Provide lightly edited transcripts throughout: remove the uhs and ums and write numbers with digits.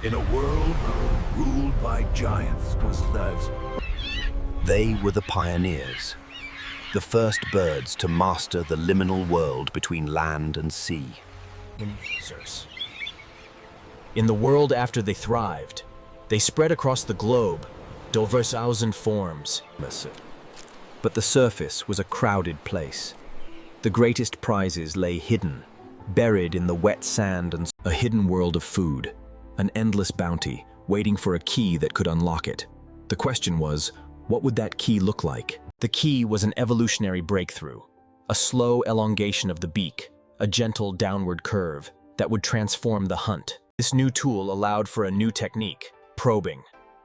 In a world ruled by giants was lives. They were the pioneers, the first birds to master the liminal world between land and sea. In the world after they thrived, they spread across the globe, diverse thousand forms. But the surface was a crowded place. The greatest prizes lay hidden, buried in the wet sand and a hidden world of food, an endless bounty, waiting for a key that could unlock it. The question was, what would that key look like? The key was an evolutionary breakthrough, a slow elongation of the beak, a gentle downward curve that would transform the hunt. This new tool allowed for a new technique, probing,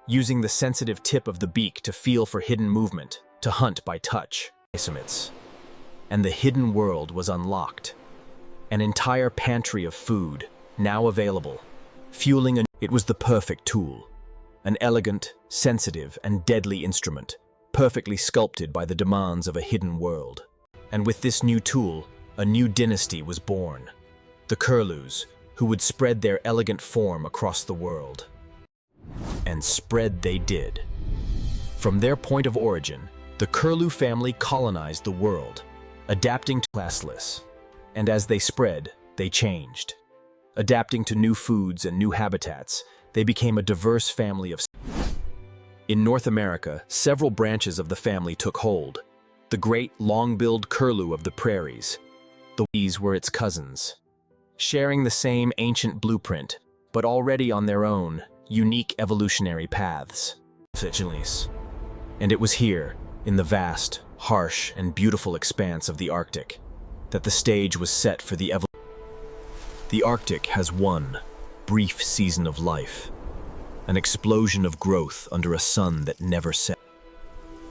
using the sensitive tip of the beak to feel for hidden movement, to hunt by touch. And the hidden world was unlocked. An entire pantry of food, now available, fueling it was the perfect tool. An elegant, sensitive, and deadly instrument, perfectly sculpted by the demands of a hidden world. And with this new tool, a new dynasty was born. The Curlews, who would spread their elegant form across the world. And spread they did. From their point of origin, the Curlew family colonized the world, adapting to classless. And as they spread, they changed. Adapting to new foods and new habitats, they became a diverse family of. In North America, several branches of the family took hold. The great long-billed curlew of the prairies. These were its cousins, sharing the same ancient blueprint, but already on their own, unique evolutionary paths. And it was here, in the vast, harsh, and beautiful expanse of the Arctic, that the stage was set for the evolution. The Arctic has one brief season of life, an explosion of growth under a sun that never sets.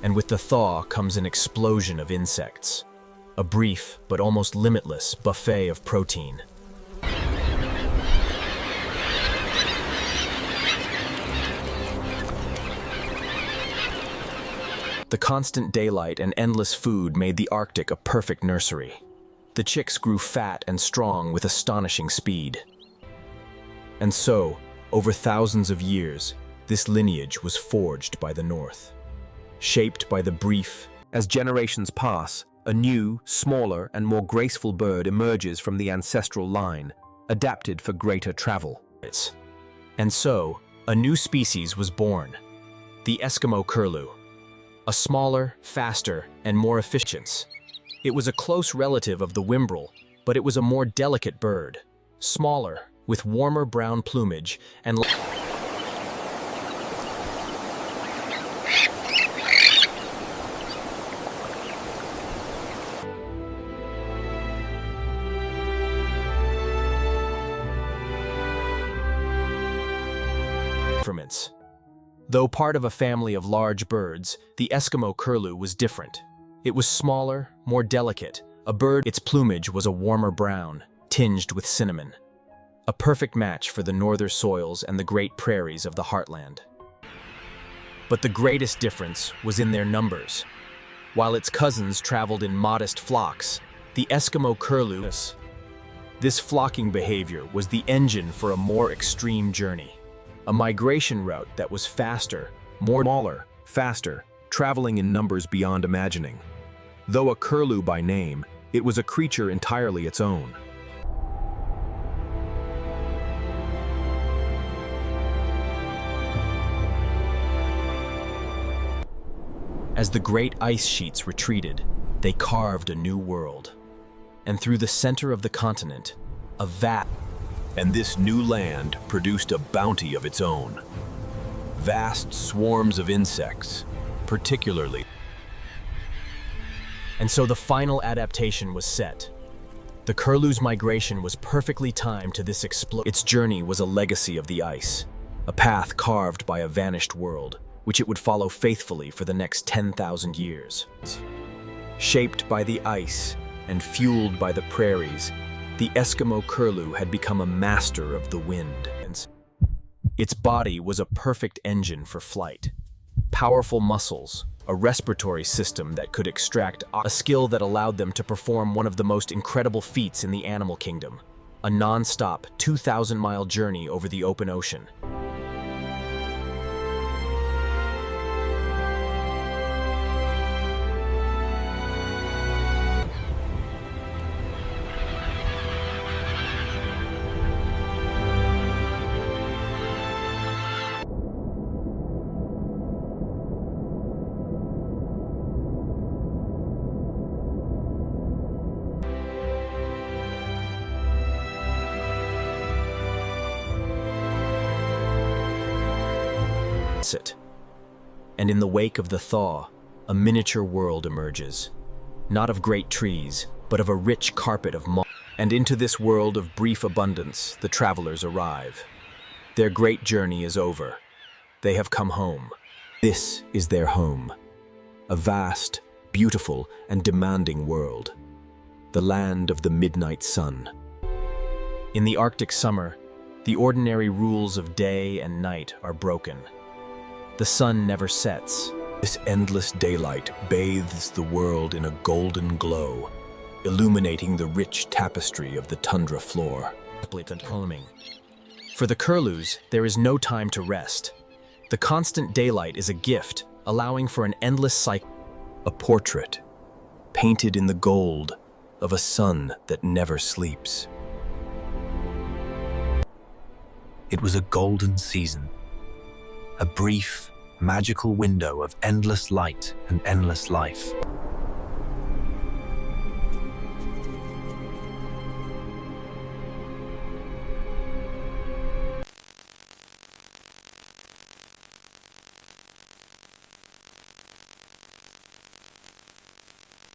And with the thaw comes an explosion of insects, a brief but almost limitless buffet of protein. The constant daylight and endless food made the Arctic a perfect nursery. The chicks grew fat and strong with astonishing speed. And so, over thousands of years, this lineage was forged by the North, shaped by the brief. As generations pass, a new, smaller, and more graceful bird emerges from the ancestral line, adapted for greater travel. And so, a new species was born, the Eskimo Curlew. A smaller, faster, and more efficient. It was a close relative of the whimbrel, but it was a more delicate bird, smaller, with warmer brown plumage and temperaments. Though part of a family of large birds, the Eskimo Curlew was different. It was smaller, more delicate, a bird. Its plumage was a warmer brown, tinged with cinnamon. A perfect match for the northern soils and the great prairies of the heartland. But the greatest difference was in their numbers. While its cousins traveled in modest flocks, the Eskimo Curlew. This flocking behavior was the engine for a more extreme journey. A migration route that was faster, smaller, faster, traveling in numbers beyond imagining. Though a curlew by name, it was a creature entirely its own. As the great ice sheets retreated, they carved a new world. And through the center of the continent, a vast. And this new land produced a bounty of its own. Vast swarms of insects, particularly. And so the final adaptation was set. The curlew's migration was perfectly timed to this explosion. Its journey was a legacy of the ice, a path carved by a vanished world, which it would follow faithfully for the next 10,000 years. Shaped by the ice and fueled by the prairies, the Eskimo Curlew had become a master of the wind. Its body was a perfect engine for flight. Powerful muscles, a respiratory system that could extract a skill that allowed them to perform one of the most incredible feats in the animal kingdom, a non-stop 2,000-mile journey over the open ocean. it. And in the wake of the thaw, a miniature world emerges. Not of great trees, but of a rich carpet of moss. And into this world of brief abundance, the travelers arrive. Their great journey is over. They have come home. This is their home. A vast, beautiful, and demanding world. The land of the midnight sun. In the Arctic summer, the ordinary rules of day and night are broken. The sun never sets. This endless daylight bathes the world in a golden glow, illuminating the rich tapestry of the tundra floor. For the Curlews, there is no time to rest. The constant daylight is a gift, allowing for an endless cycle. A portrait, painted in the gold of a sun that never sleeps. It was a golden season, a brief, magical window of endless light and endless life.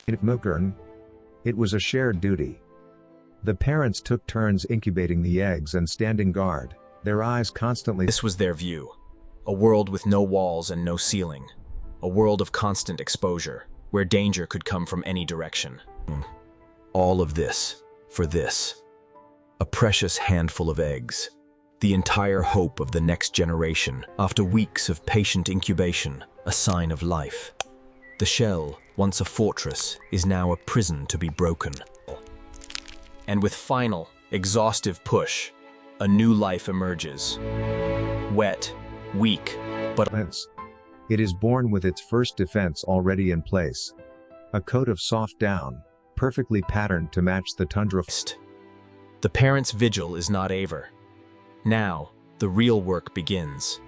In Mukern, it was a shared duty. The parents took turns incubating the eggs and standing guard, their eyes constantly. This was their view. A world with no walls and no ceiling. A world of constant exposure, where danger could come from any direction. All of this, for this. A precious handful of eggs. The entire hope of the next generation, after weeks of patient incubation, a sign of life. The shell, once a fortress, is now a prison to be broken. And with final, exhaustive push, a new life emerges. Wet, weak, but it is born with its first defense already in place. A coat of soft down, perfectly patterned to match the tundra. The parents' vigil is not over. Now, the real work begins.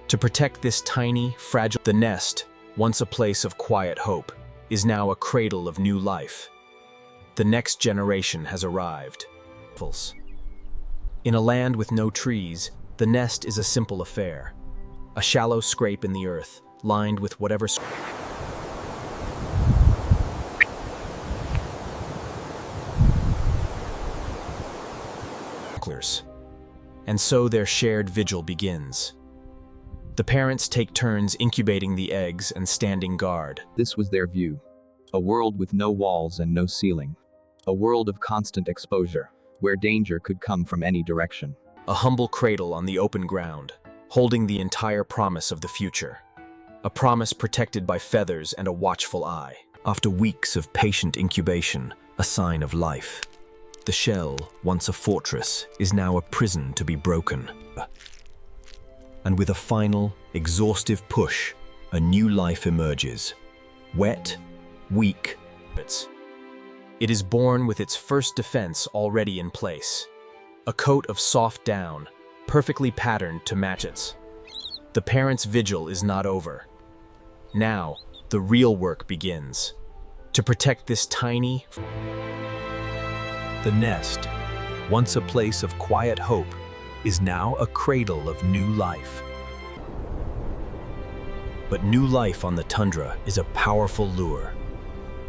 To protect this tiny, fragile, the nest, once a place of quiet hope, is now a cradle of new life. The next generation has arrived. In a land with no trees, the nest is a simple affair. A shallow scrape in the earth, lined with whatever and so their shared vigil begins. The parents take turns incubating the eggs and standing guard. This was their view. A world with no walls and no ceiling. A world of constant exposure, where danger could come from any direction. A humble cradle on the open ground, holding the entire promise of the future. A promise protected by feathers and a watchful eye. After weeks of patient incubation, a sign of life. The shell, once a fortress, is now a prison to be broken. And with a final, exhaustive push, a new life emerges. Wet, weak. It is born with its first defense already in place. A coat of soft down, perfectly patterned to match its. The parents' vigil is not over. Now, the real work begins. To protect this tiny... The nest, once a place of quiet hope, is now a cradle of new life. But new life on the tundra is a powerful lure,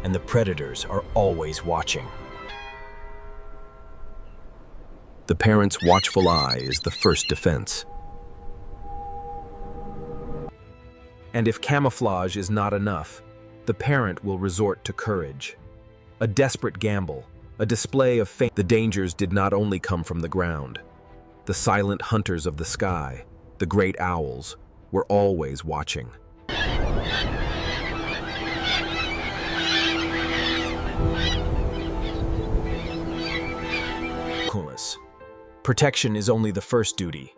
and the predators are always watching. The parent's watchful eye is the first defense. And if camouflage is not enough, the parent will resort to courage. A desperate gamble, a display of faith. The dangers did not only come from the ground. The silent hunters of the sky, the great owls, were always watching. Protection is only the first duty.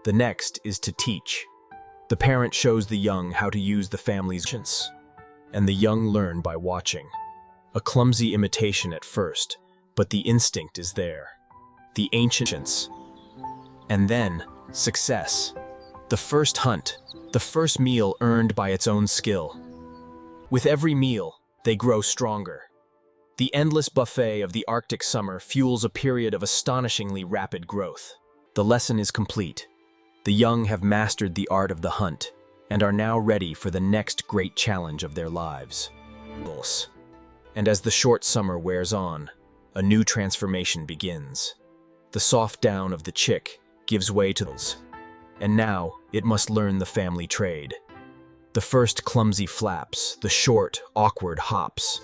The next is to teach. The parent shows the young how to use the family's patience, and the young learn by watching. A clumsy imitation at first, but the instinct is there. The ancients. And then, success. The first hunt, the first meal earned by its own skill. With every meal, they grow stronger. The endless buffet of the Arctic summer fuels a period of astonishingly rapid growth. The lesson is complete. The young have mastered the art of the hunt, and are now ready for the next great challenge of their lives. And as the short summer wears on, a new transformation begins. The soft down of the chick gives way to those, and now it must learn the family trade. The first clumsy flaps, the short, awkward hops.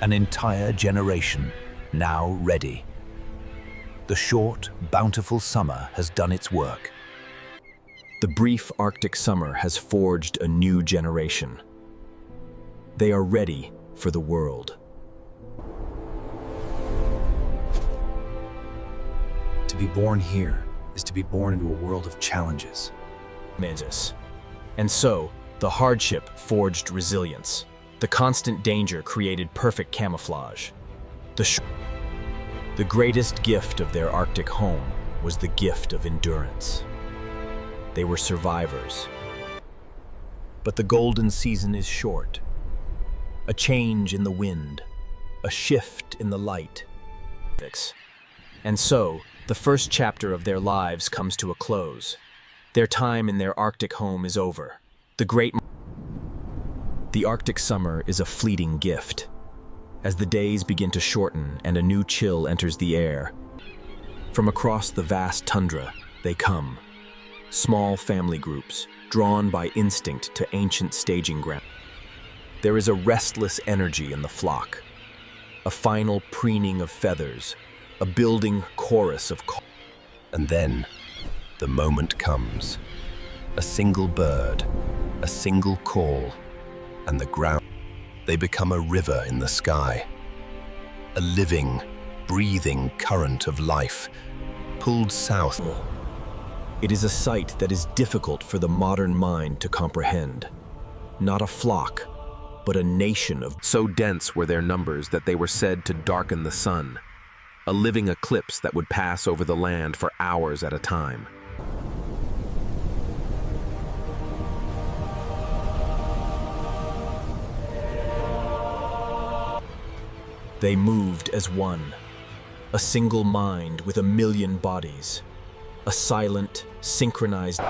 An entire generation now ready. The short, bountiful summer has done its work. The brief Arctic summer has forged a new generation. They are ready for the world. To be born here is to be born into a world of challenges. And so, the hardship forged resilience. The constant danger created perfect camouflage. The greatest gift of their Arctic home was the gift of endurance. They were survivors. But the golden season is short. A change in the wind, a shift in the light. And so, the first chapter of their lives comes to a close. Their time in their Arctic home is over. The Arctic summer is a fleeting gift. As the days begin to shorten and a new chill enters the air, from across the vast tundra, they come. Small family groups, drawn by instinct to ancient staging ground. There is a restless energy in the flock, a final preening of feathers, a building chorus of calls. And then, the moment comes. A single bird, a single call, and the ground. They become a river in the sky. A living, breathing current of life, pulled south. It is a sight that is difficult for the modern mind to comprehend. Not a flock, but a nation of... So dense were their numbers that they were said to darken the sun, a living eclipse that would pass over the land for hours at a time. They moved as one, a single mind with a million bodies, a silent, synchronized...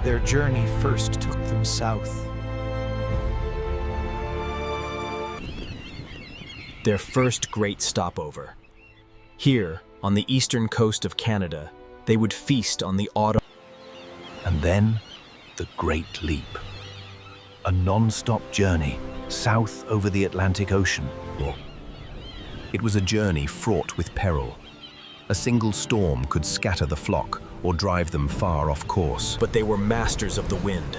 Their journey first took them south. Their first great stopover. Here, on the eastern coast of Canada, they would feast on the autumn. And then, the Great Leap. A non-stop journey south over the Atlantic Ocean. It was a journey fraught with peril. A single storm could scatter the flock or drive them far off course. But they were masters of the wind.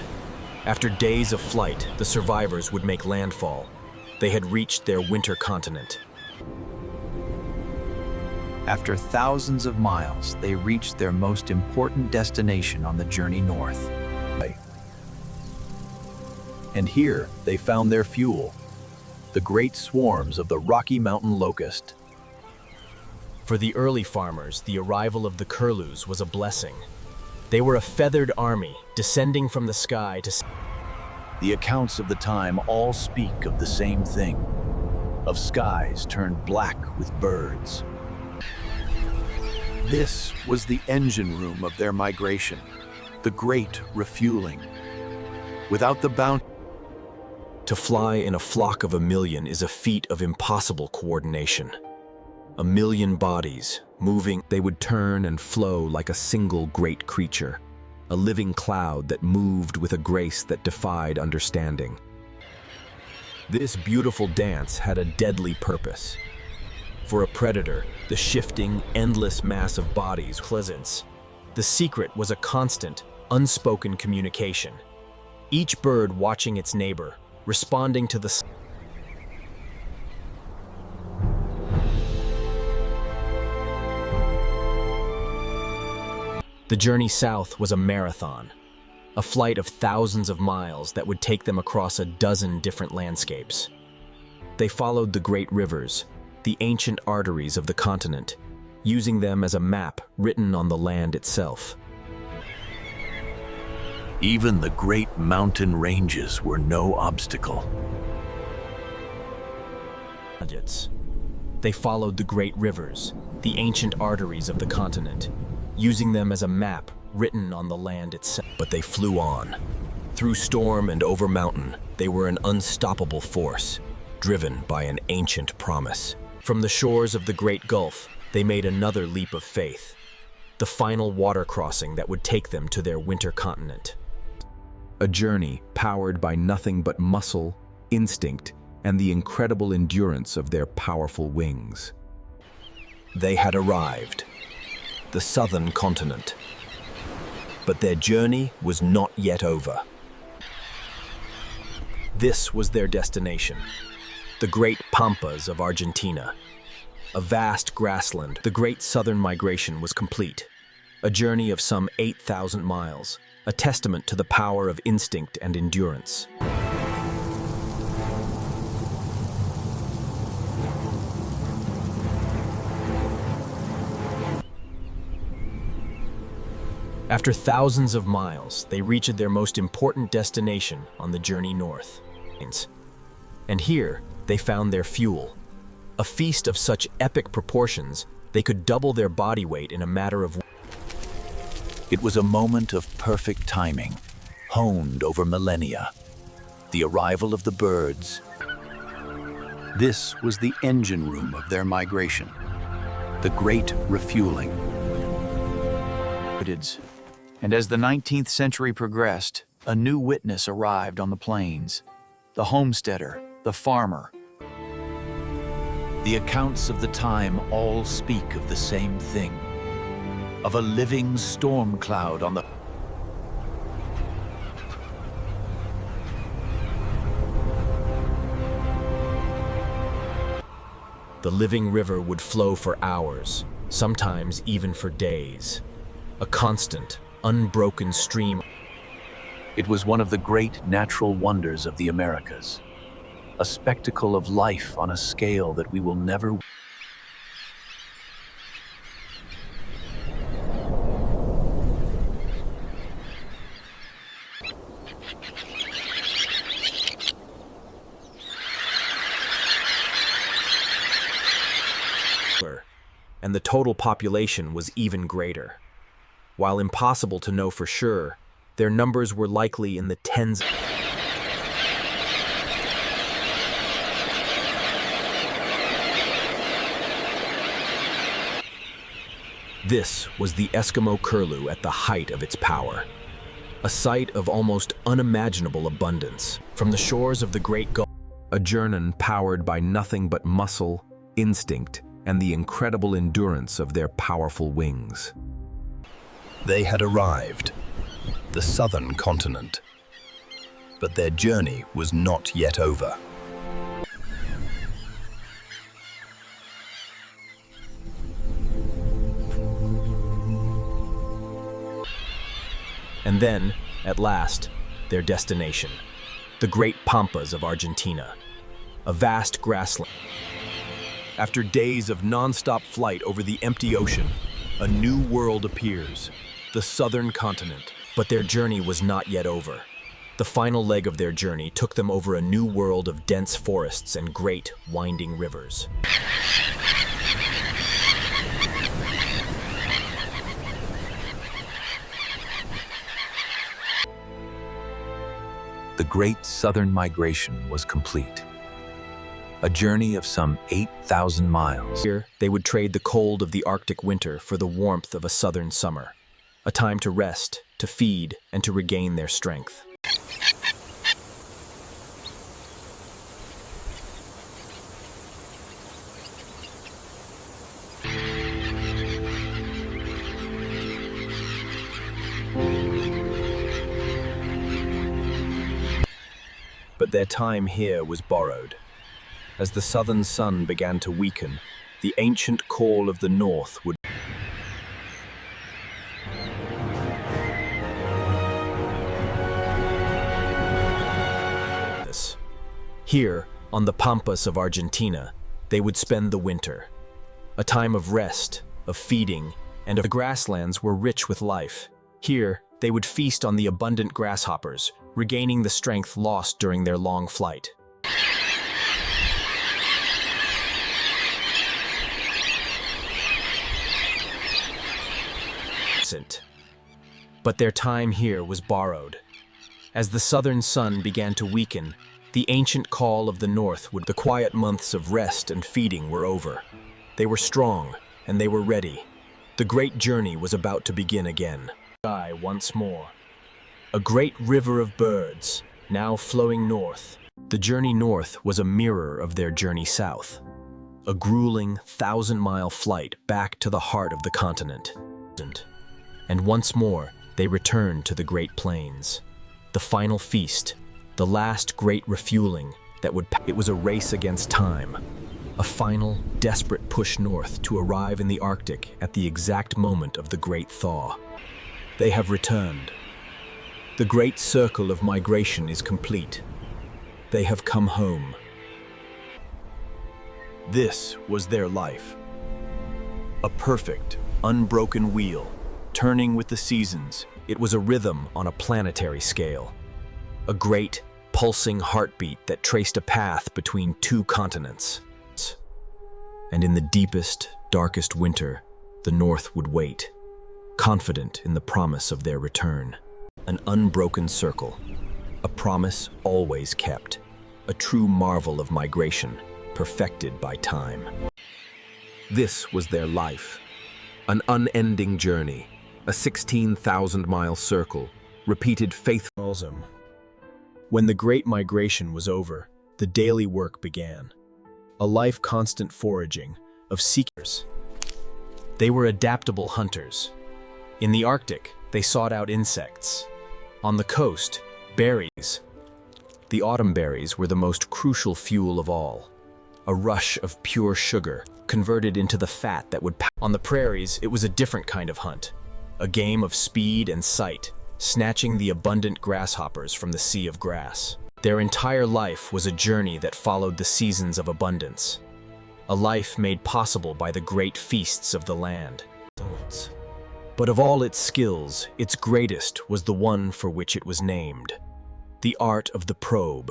After days of flight, the survivors would make landfall. They had reached their winter continent. After thousands of miles, they reached their most important destination on the journey north. And here they found their fuel, the great swarms of the Rocky Mountain locust. For the early farmers, the arrival of the curlews was a blessing. They were a feathered army, descending from the sky to... The accounts of the time all speak of the same thing, of skies turned black with birds. This was the engine room of their migration, the great refueling. Without the bounty... To fly in a flock of a million is a feat of impossible coordination. A million bodies, moving, they would turn and flow like a single great creature, a living cloud that moved with a grace that defied understanding. This beautiful dance had a deadly purpose. For a predator, the shifting, endless mass of bodies pleasance. The secret was a constant, unspoken communication. Each bird watching its neighbor, responding to the... The journey south was a marathon, a flight of thousands of miles that would take them across a dozen different landscapes. They followed the great rivers, the ancient arteries of the continent, using them as a map written on the land itself. Even the great mountain ranges were no obstacle. They followed the great rivers, the ancient arteries of the continent, using them as a map written on the land itself. But they flew on. Through storm and over mountain, they were an unstoppable force, driven by an ancient promise. From the shores of the Great Gulf, they made another leap of faith, the final water crossing that would take them to their winter continent. A journey powered by nothing but muscle, instinct, and the incredible endurance of their powerful wings. They had arrived, the southern continent. But their journey was not yet over. This was their destination, the great pampas of Argentina. A vast grassland, the great southern migration was complete. A journey of some 8,000 miles, a testament to the power of instinct and endurance. After thousands of miles, they reached their most important destination on the journey north. And here, they found their fuel. A feast of such epic proportions, they could double their body weight in a matter of... It was a moment of perfect timing, honed over millennia. The arrival of the birds. This was the engine room of their migration, the great refueling. And as the 19th century progressed, a new witness arrived on the plains. The homesteader, the farmer. The accounts of the time all speak of the same thing, of a living storm cloud on the... The living river would flow for hours, sometimes even for days. A constant, unbroken stream. It was one of the great natural wonders of the Americas, a spectacle of life on a scale that we will never... And the total population was even greater. While impossible to know for sure, their numbers were likely in the tens. This was the Eskimo Curlew at the height of its power. A sight of almost unimaginable abundance. From the shores of the Great Gulf, A journey powered by nothing but muscle, instinct, and the incredible endurance of their powerful wings. They had arrived, the southern continent. But their journey was not yet over. and then, at last, their destination, the great pampas of Argentina, a vast grassland. After days of non-stop flight over the empty ocean, a new world appears, the southern continent. But their journey was not yet over. The final leg of their journey took them over a new world of dense forests and great, winding rivers. The great southern migration was complete. A journey of some 8,000 miles. Here, they would trade the cold of the Arctic winter for the warmth of a southern summer. A time to rest, to feed, and to regain their strength. But their time here was borrowed. As the southern sun began to weaken, the ancient call of the north would... Here, on the pampas of Argentina, they would spend the winter. A time of rest, of feeding, and of... The grasslands were rich with life. Here, They would feast on the abundant grasshoppers, regaining the strength lost during their long flight. But their time here was borrowed. As the southern sun began to weaken, the ancient call of the north would— The quiet months of rest and feeding were over. They were strong, and they were ready. The great journey was about to begin again. Sky once more. A great river of birds, now flowing north. The journey north was a mirror of their journey south. A grueling, 1,000-mile flight back to the heart of the continent. And once more, they returned to the Great Plains. The final feast, the last great refueling that would— It was a race against time. A final, desperate push north to arrive in the Arctic at the exact moment of the great thaw. They have returned. The great circle of migration is complete. They have come home. This was their life. A perfect, unbroken wheel, turning with the seasons. It was a rhythm on a planetary scale. A great, pulsing heartbeat that traced a path between two continents. And in the deepest, darkest winter, the North would wait, confident in the promise of their return. An unbroken circle, a promise always kept, a true marvel of migration, perfected by time. This was their life, an unending journey, a 16,000-mile circle, repeated faithfully. When the Great Migration was over, the daily work began. A life constant foraging of seekers. They were adaptable hunters. In the Arctic, they sought out insects. On the coast, berries. The autumn berries were the most crucial fuel of all. A rush of pure sugar converted into the fat that would— On the prairies, it was a different kind of hunt. A game of speed and sight, snatching the abundant grasshoppers from the sea of grass. Their entire life was a journey that followed the seasons of abundance. A life made possible by the great feasts of the land. But of all its skills, its greatest was the one for which it was named. The art of the probe.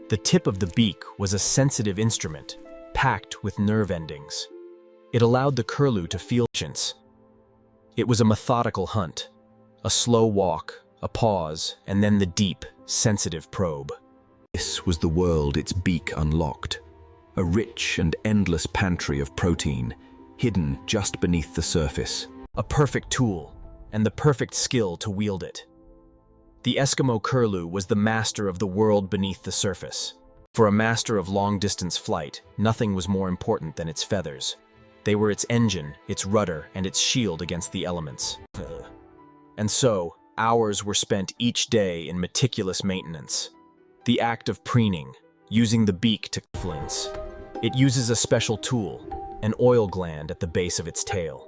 The tip of the beak was a sensitive instrument, packed with nerve endings. It allowed the curlew to feel patience. It was a methodical hunt, a slow walk, a pause, and then the deep, sensitive probe. This was the world its beak unlocked, a rich and endless pantry of protein, hidden just beneath the surface. A perfect tool, and the perfect skill to wield it. The Eskimo Curlew was the master of the world beneath the surface. For a master of long-distance flight, nothing was more important than its feathers. They were its engine, its rudder, and its shield against the elements. And so, hours were spent each day in meticulous maintenance. The act of preening, using the beak to influence. It uses a special tool, an oil gland at the base of its tail.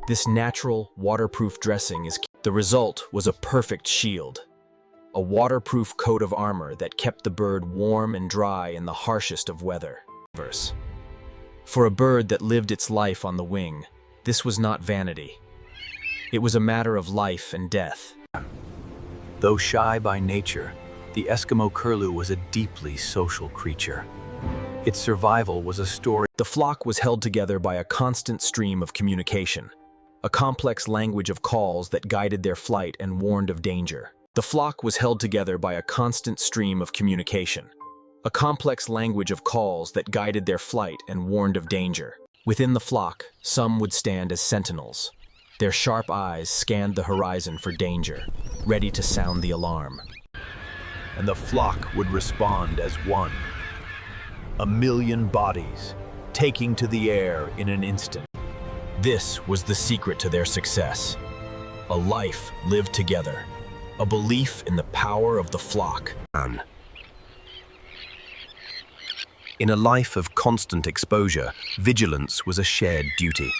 This natural, waterproof dressing is— The result was a perfect shield. A waterproof coat of armor that kept the bird warm and dry in the harshest of weather. For a bird that lived its life on the wing, this was not vanity. It was a matter of life and death. Though shy by nature, the Eskimo Curlew was a deeply social creature. Its survival was a story. The flock was held together by a constant stream of communication, a complex language of calls that guided their flight and warned of danger. The flock was held together by a constant stream of communication, a complex language of calls that guided their flight and warned of danger. Within the flock, some would stand as sentinels. Their sharp eyes scanned the horizon for danger, ready to sound the alarm. And the flock would respond as one. 1,000,000 bodies, taking to the air in an instant. This was the secret to their success. A life lived together, a belief in the power of the flock. In a life of constant exposure, vigilance was a shared duty.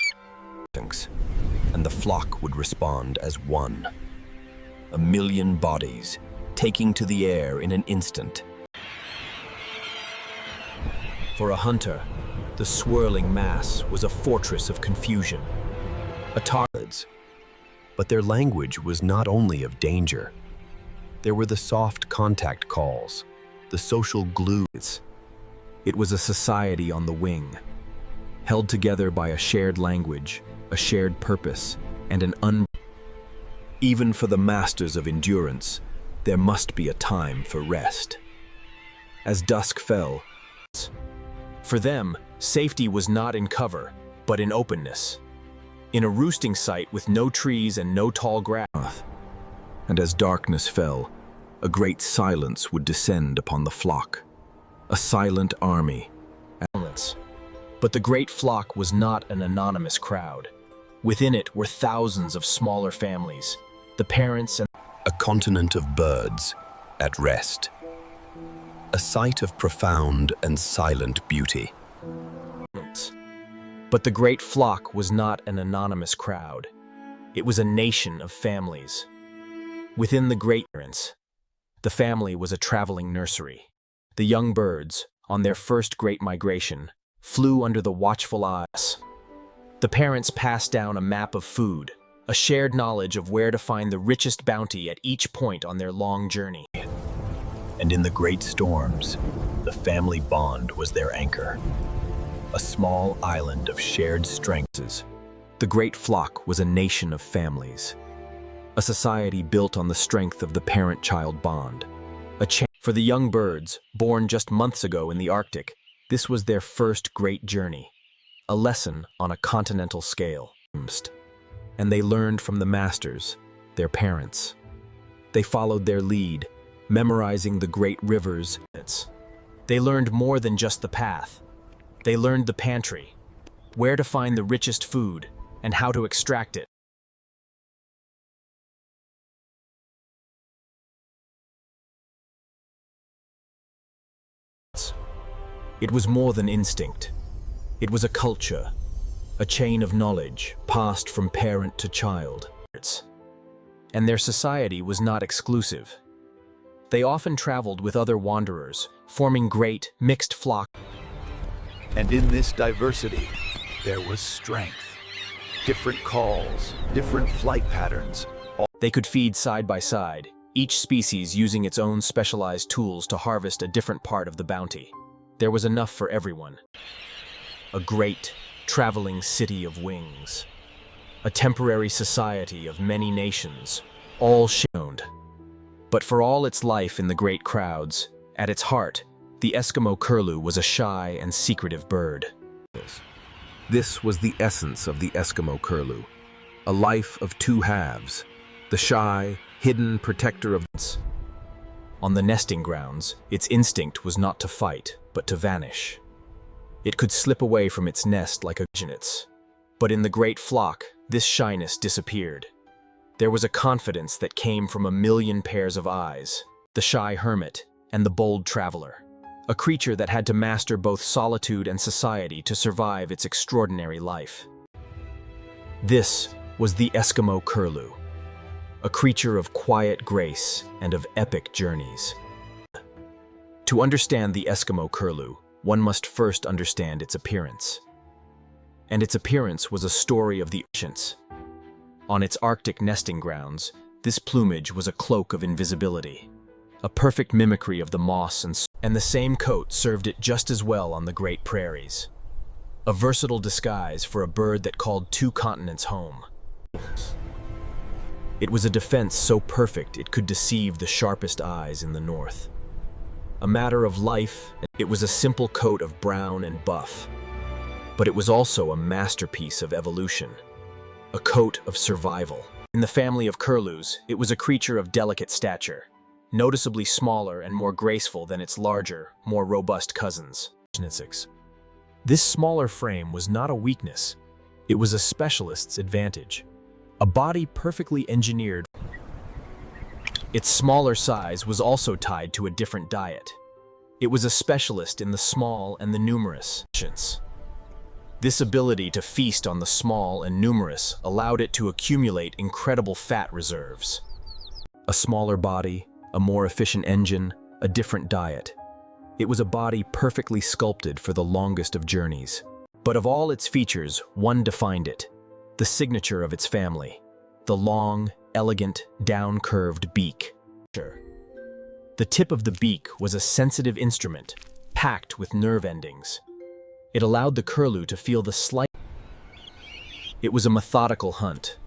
And the flock would respond as one. 1,000,000 bodies, taking to the air in an instant. For a hunter, the swirling mass was a fortress of confusion. A target, But their language was not only of danger. There were the soft contact calls, the social glue. It was a society on the wing, held together by a shared language, a shared purpose, and Even for the masters of endurance, there must be a time for rest. As dusk fell, for them, safety was not in cover, but in openness. In a roosting site with no trees and no tall grass. And as darkness fell, a great silence would descend upon the flock. A silent army. But the great flock was not an anonymous crowd. Within it were thousands of smaller families, the parents and a continent of birds at rest. A sight of profound and silent beauty. But the great flock was not an anonymous crowd. It was a nation of families. Within the great parents, the family was a traveling nursery. The young birds, on their first great migration, flew under the watchful eyes. The parents passed down a map of food, a shared knowledge of where to find the richest bounty at each point on their long journey. And in the great storms, the family bond was their anchor. A small island of shared strengths. The great flock was a nation of families. A society built on the strength of the parent-child bond. For the young birds, born just months ago in the Arctic, this was their first great journey. A lesson on a continental scale. And they learned from the masters, their parents. They followed their lead, memorizing the great rivers. They learned more than just the path. They learned the pantry, where to find the richest food, and how to extract it. It was more than instinct. It was a culture, a chain of knowledge passed from parent to child. And their society was not exclusive. They often traveled with other wanderers, forming great, mixed flocks. And in this diversity, there was strength. Different calls, different flight patterns. They could feed side by side, each species using its own specialized tools to harvest a different part of the bounty. There was enough for everyone. A great, traveling city of wings. A temporary society of many nations, all shared. But for all its life in the great crowds, at its heart, the Eskimo Curlew was a shy and secretive bird. This was the essence of the Eskimo Curlew, a life of two halves, the shy, hidden protector of... On the nesting grounds, its instinct was not to fight, but to vanish. It could slip away from its nest like a genius. But in the great flock, this shyness disappeared. There was a confidence that came from a million pairs of eyes, the shy hermit and the bold traveler. A creature that had to master both solitude and society to survive its extraordinary life. This was the Eskimo Curlew, a creature of quiet grace and of epic journeys. To understand the Eskimo Curlew, one must first understand its appearance. And its appearance was a story of the ancients. On its Arctic nesting grounds, this plumage was a cloak of invisibility, a perfect mimicry of the moss and the same coat served it just as well on the great prairies. A versatile disguise for a bird that called two continents home. It was a defense so perfect it could deceive the sharpest eyes in the north. A matter of life, it was a simple coat of brown and buff. But it was also a masterpiece of evolution, a coat of survival. In the family of curlews, it was a creature of delicate stature, noticeably smaller and more graceful than its larger, more robust cousins. This smaller frame was not a weakness, it was a specialist's advantage. A body perfectly engineered. Its smaller size was also tied to a different diet. It was a specialist in the small and the numerous. This ability to feast on the small and numerous allowed it to accumulate incredible fat reserves. A smaller body, a more efficient engine, a different diet. It was a body perfectly sculpted for the longest of journeys. But of all its features, one defined it, the signature of its family, the long, elegant, down-curved beak. The tip of the beak was a sensitive instrument, packed with nerve endings. It allowed the curlew to feel the slight. It was a methodical hunt.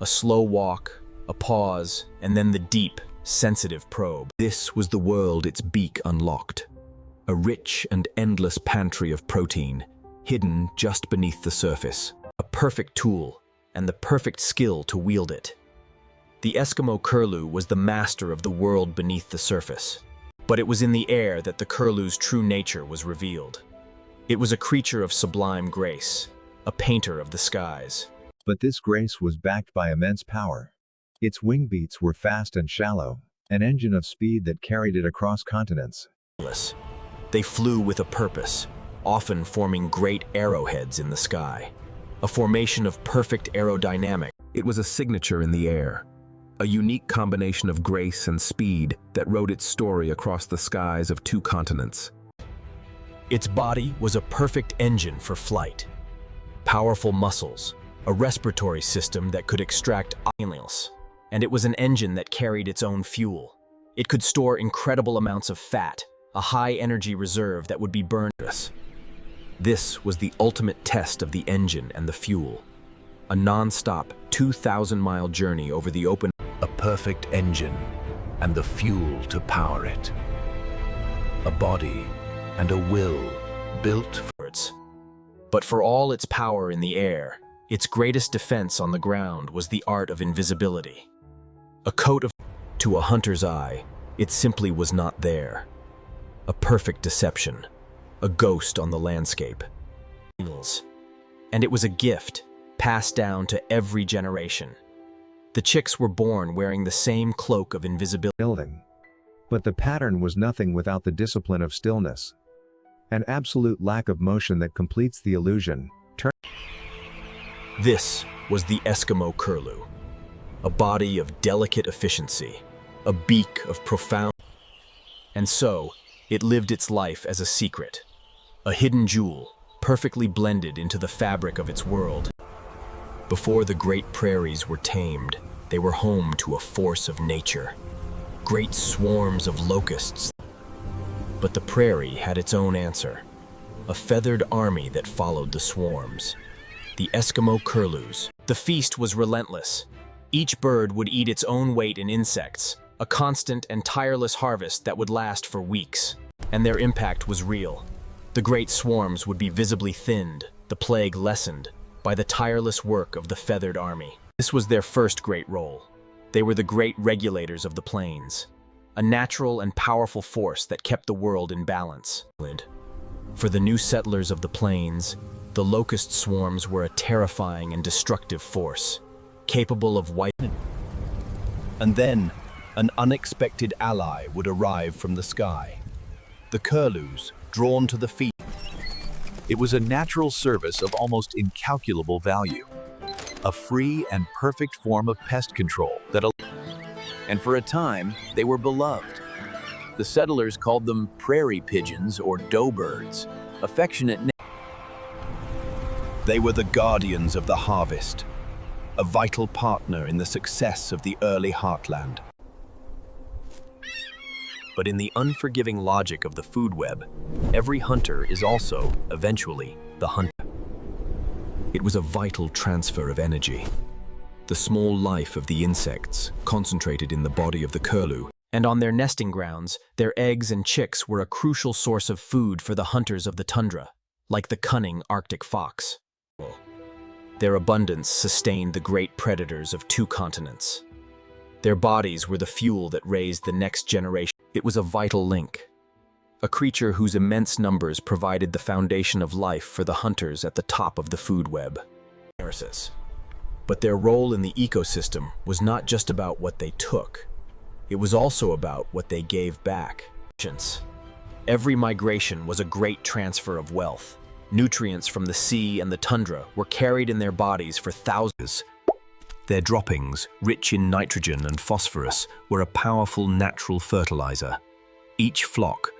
A slow walk, a pause, and then the deep, sensitive probe. This was the world its beak unlocked. A rich and endless pantry of protein, hidden just beneath the surface. A perfect tool, and the perfect skill to wield it. The Eskimo curlew was the master of the world beneath the surface. But it was in the air that the curlew's true nature was revealed. It was a creature of sublime grace, a painter of the skies. But this grace was backed by immense power. Its wing beats were fast and shallow, an engine of speed that carried it across continents. They flew with a purpose, often forming great arrowheads in the sky. A formation of perfect aerodynamics. It was a signature in the air, a unique combination of grace and speed that wrote its story across the skies of 2 continents. Its body was a perfect engine for flight. Powerful muscles, a respiratory system that could extract oils, and it was an engine that carried its own fuel. It could store incredible amounts of fat, a high-energy reserve that would be burned. This was the ultimate test of the engine and the fuel. A non-stop 2,000-mile journey over the open. A perfect engine and the fuel to power it. A body and a will built for it. But for all its power in the air, its greatest defense on the ground was the art of invisibility. A coat of... To a hunter's eye, it simply was not there. A perfect deception, a ghost on the landscape. And it was a gift, passed down to every generation. The chicks were born wearing the same cloak of invisibility. But the pattern was nothing without the discipline of stillness. An absolute lack of motion that completes the illusion. This was the Eskimo curlew, a body of delicate efficiency, a beak of profound... And so, it lived its life as a secret, a hidden jewel, perfectly blended into the fabric of its world. Before the great prairies were tamed, they were home to a force of nature, great swarms of locusts. But the prairie had its own answer, a feathered army that followed the swarms. The Eskimo curlews. The feast was relentless. Each bird would eat its own weight in insects, a constant and tireless harvest that would last for weeks. And their impact was real. The great swarms would be visibly thinned, the plague lessened, by the tireless work of the feathered army. This was their first great role. They were the great regulators of the plains, a natural and powerful force that kept the world in balance. For the new settlers of the plains, the locust swarms were a terrifying and destructive force, capable of wiping. And then, an unexpected ally would arrive from the sky. The curlews, drawn to the feet. It was a natural service of almost incalculable value. A free and perfect form of pest control and for a time, they were beloved. The settlers called them prairie pigeons or doughbirds, affectionate names. They were the guardians of the harvest, a vital partner in the success of the early heartland. But in the unforgiving logic of the food web, every hunter is also, eventually, the hunter. It was a vital transfer of energy. The small life of the insects, concentrated in the body of the curlew. And on their nesting grounds, their eggs and chicks were a crucial source of food for the hunters of the tundra, like the cunning Arctic fox. Their abundance sustained the great predators of 2 continents. Their bodies were the fuel that raised the next generation. It was a vital link, a creature whose immense numbers provided the foundation of life for the hunters at the top of the food web. But their role in the ecosystem was not just about what they took. It was also about what they gave back. Every migration was a great transfer of wealth. Nutrients from the sea and the tundra were carried in their bodies for thousands. Their droppings, rich in nitrogen and phosphorus, were a powerful natural fertilizer. Each flock...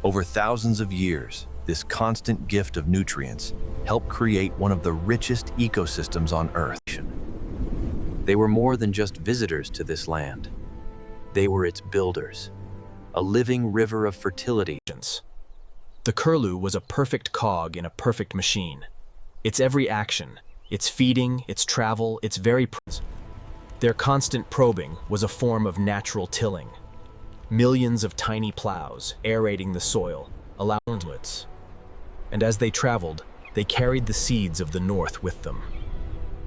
Over thousands of years, this constant gift of nutrients helped create one of the richest ecosystems on Earth. They were more than just visitors to this land. They were its builders, a living river of fertility. The curlew was a perfect cog in a perfect machine. Its every action, its feeding, its travel, its very presence. Their constant probing was a form of natural tilling. Millions of tiny plows aerating the soil, allowing inlets. And as they traveled, they carried the seeds of the north with them.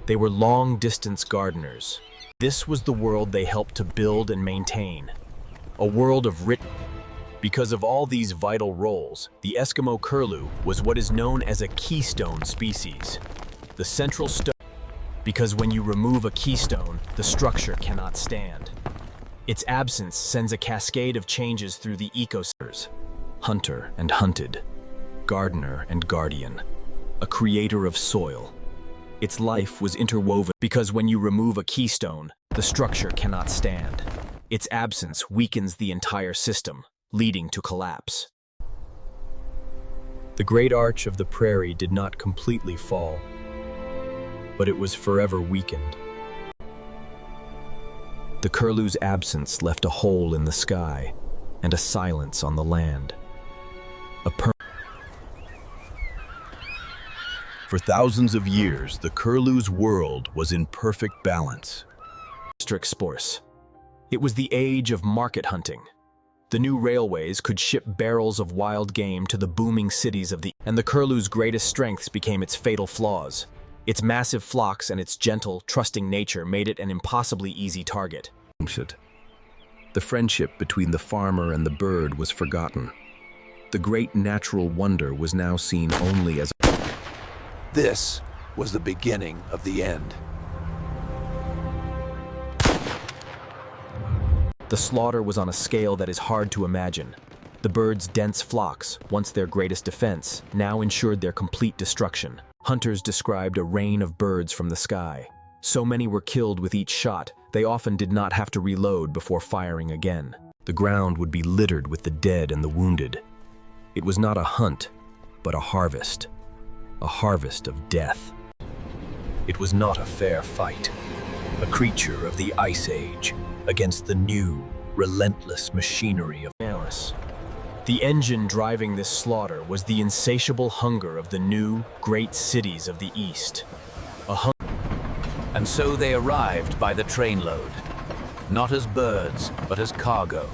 They were long-distance gardeners. This was the world they helped to build and maintain. A world of rich. Because of all these vital roles, the Eskimo curlew was what is known as a keystone species. The central stone. Because when you remove a keystone, the structure cannot stand. Its absence sends a cascade of changes through the ecosystem. Hunter and hunted, gardener and guardian, a creator of soil. Its life was interwoven because when you remove a keystone, the structure cannot stand. Its absence weakens the entire system, leading to collapse. The great arch of the prairie did not completely fall, but it was forever weakened. The curlew's absence left a hole in the sky and a silence on the land. For thousands of years, the curlew's world was in perfect balance. Spores. It was the age of market hunting. The new railways could ship barrels of wild game to the booming cities of the... And the curlew's greatest strengths became its fatal flaws. Its massive flocks and its gentle, trusting nature made it an impossibly easy target. The friendship between the farmer and the bird was forgotten. The great natural wonder was now seen only as... This was the beginning of the end. The slaughter was on a scale that is hard to imagine. The birds' dense flocks, once their greatest defense, now ensured their complete destruction. Hunters described a rain of birds from the sky. So many were killed with each shot, they often did not have to reload before firing again. The ground would be littered with the dead and the wounded. It was not a hunt, but a harvest of death. It was not a fair fight, a creature of the Ice Age against the new, relentless machinery of malice. The engine driving this slaughter was the insatiable hunger of the new, great cities of the East. And so they arrived by the trainload, not as birds, but as cargo,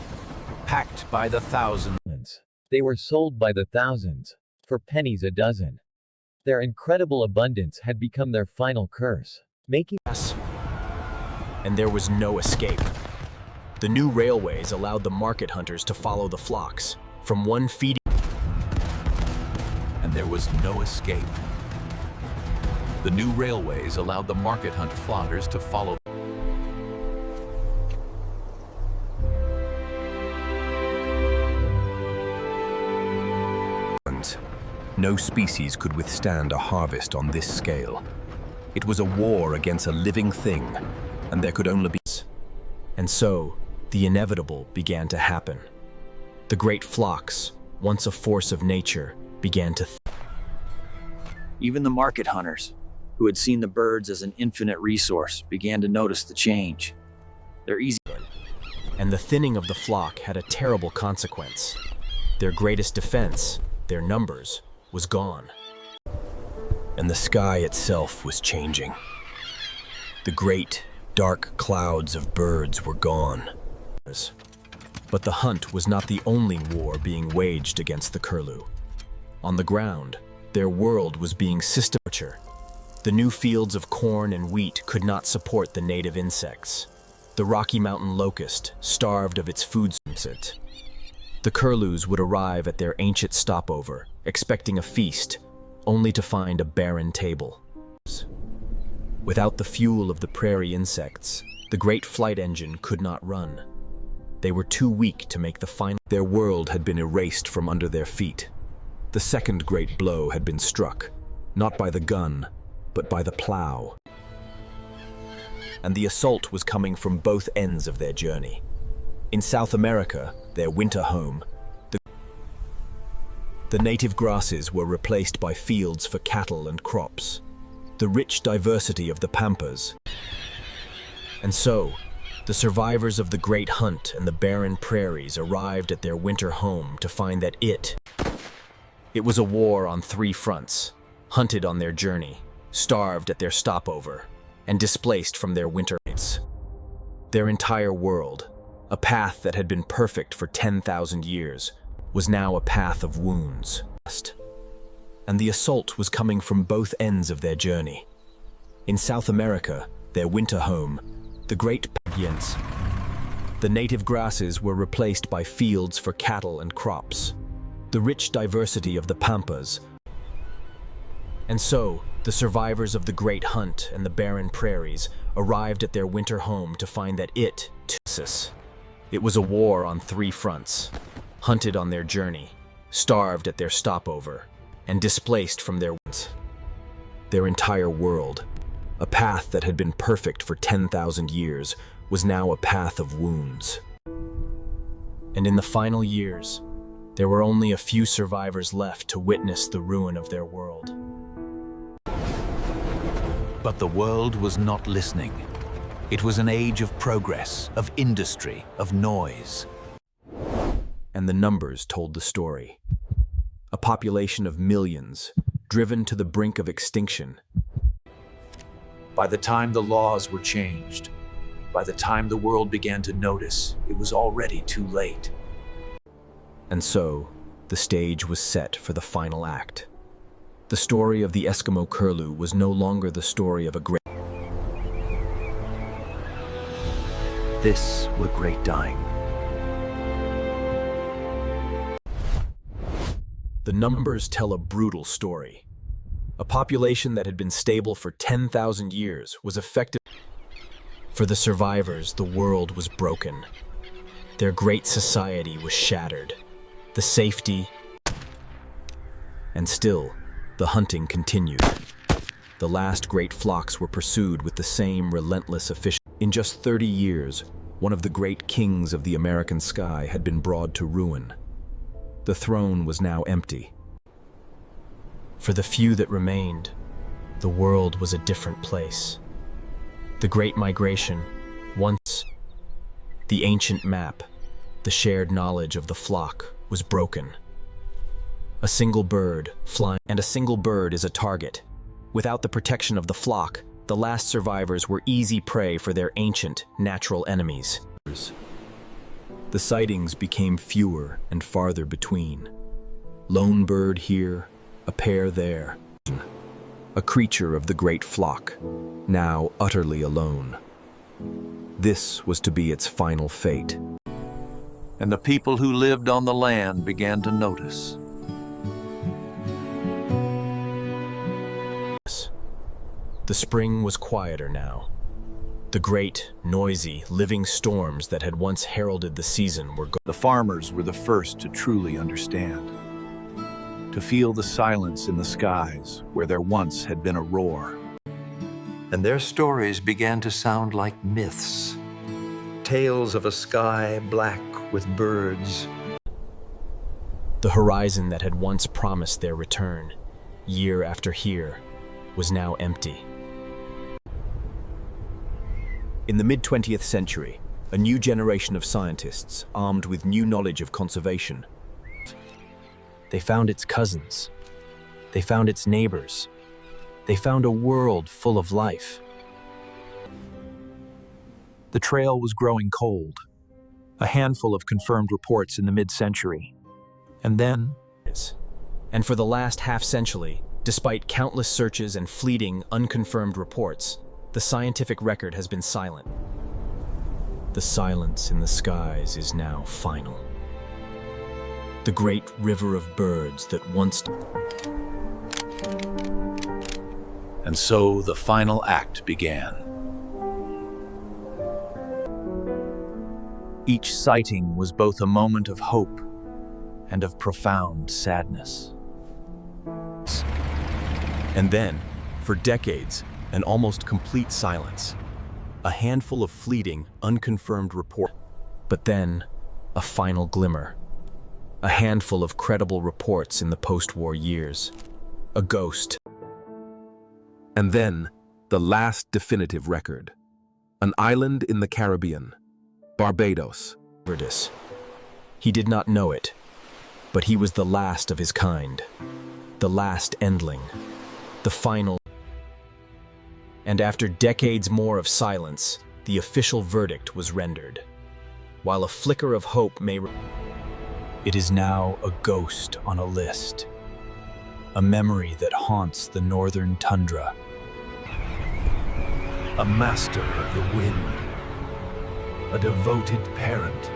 packed by the thousands. They were sold by the thousands, for pennies a dozen. Their incredible abundance had become their final curse, making us. And there was no escape. The new railways allowed the market hunters to follow the flocks, from one feeding. And there was no escape. The new railways allowed the market hunt flotters to follow. No species could withstand a harvest on this scale. It was a war against a living thing, and there could only be... And so, the inevitable began to happen. The great flocks, once a force of nature, began to... Even the market hunters, who had seen the birds as an infinite resource, began to notice the change. They're easy. And the thinning of the flock had a terrible consequence. Their greatest defense, their numbers, was gone. And the sky itself was changing. The great, dark clouds of birds were gone. But the hunt was not the only war being waged against the curlew. On the ground, their world was being systematic. The new fields of corn and wheat could not support the native insects. The Rocky Mountain locust starved of its food source. The curlews would arrive at their ancient stopover, expecting a feast, only to find a barren table. Without the fuel of the prairie insects, the great flight engine could not run. They were too weak to make the final. Their world had been erased from under their feet. The second great blow had been struck, not by the gun, but by the plow. And the assault was coming from both ends of their journey. In South America, their winter home, the native grasses were replaced by fields for cattle and crops. The rich diversity of the pampas. And so, the survivors of the Great Hunt and the barren prairies arrived at their winter home to find that it was a war on three fronts: hunted on their journey, starved at their stopover, and displaced from their winter mates. Their entire world, a path that had been perfect for 10,000 years, was now a path of wounds. And the assault was coming from both ends of their journey. In South America, their winter home, the Great Pagans, the native grasses were replaced by fields for cattle and crops. The rich diversity of the pampas. And so, the survivors of the Great Hunt and the barren prairies arrived at their winter home to find that it was a war on three fronts: hunted on their journey, starved at their stopover, and displaced from their winds. Their entire world, a path that had been perfect for 10,000 years, was now a path of wounds. And in the final years, there were only a few survivors left to witness the ruin of their world. But the world was not listening. It was an age of progress, of industry, of noise. And the numbers told the story. A population of millions, driven to the brink of extinction. By the time the laws were changed, by the time the world began to notice, it was already too late. And so, the stage was set for the final act. The story of the Eskimo Curlew was no longer the story of a great... This were great dying. The numbers tell a brutal story. A population that had been stable for 10,000 years was affected. For the survivors, the world was broken. Their great society was shattered. The safety... And still, the hunting continued. The last great flocks were pursued with the same relentless efficiency. In just 30 years, one of the great kings of the American sky had been brought to ruin. The throne was now empty. For the few that remained, the world was a different place. The Great Migration, once the ancient map, the shared knowledge of the flock, was broken. A single bird flying, and a single bird is a target. Without the protection of the flock, the last survivors were easy prey for their ancient, natural enemies. The sightings became fewer and farther between. Lone bird here, a pair there. A creature of the great flock, now utterly alone. This was to be its final fate. And the people who lived on the land began to notice. The spring was quieter now. The great, noisy, living storms that had once heralded the season were gone. The farmers were the first to truly understand, to feel the silence in the skies where there once had been a roar. And their stories began to sound like myths, tales of a sky black with birds. The horizon that had once promised their return, year after year, was now empty. In the mid-20th century, a new generation of scientists, armed with new knowledge of conservation, they found its cousins. They found its neighbors. They found a world full of life. The trail was growing cold. A handful of confirmed reports in the mid-century. And then... And for the last half-century, despite countless searches and fleeting, unconfirmed reports, the scientific record has been silent. The silence in the skies is now final. The great river of birds that once... And so the final act began. Each sighting was both a moment of hope and of profound sadness. And then, for decades, an almost complete silence. A handful of fleeting, unconfirmed reports. But then, a final glimmer. A handful of credible reports in the post-war years. A ghost. And then, the last definitive record. An island in the Caribbean, Barbados. He did not know it, but he was the last of his kind, the last endling, the final. And after decades more of silence, the official verdict was rendered. While a flicker of hope may... It is now a ghost on a list, a memory that haunts the northern tundra. A master of the wind, a devoted parent,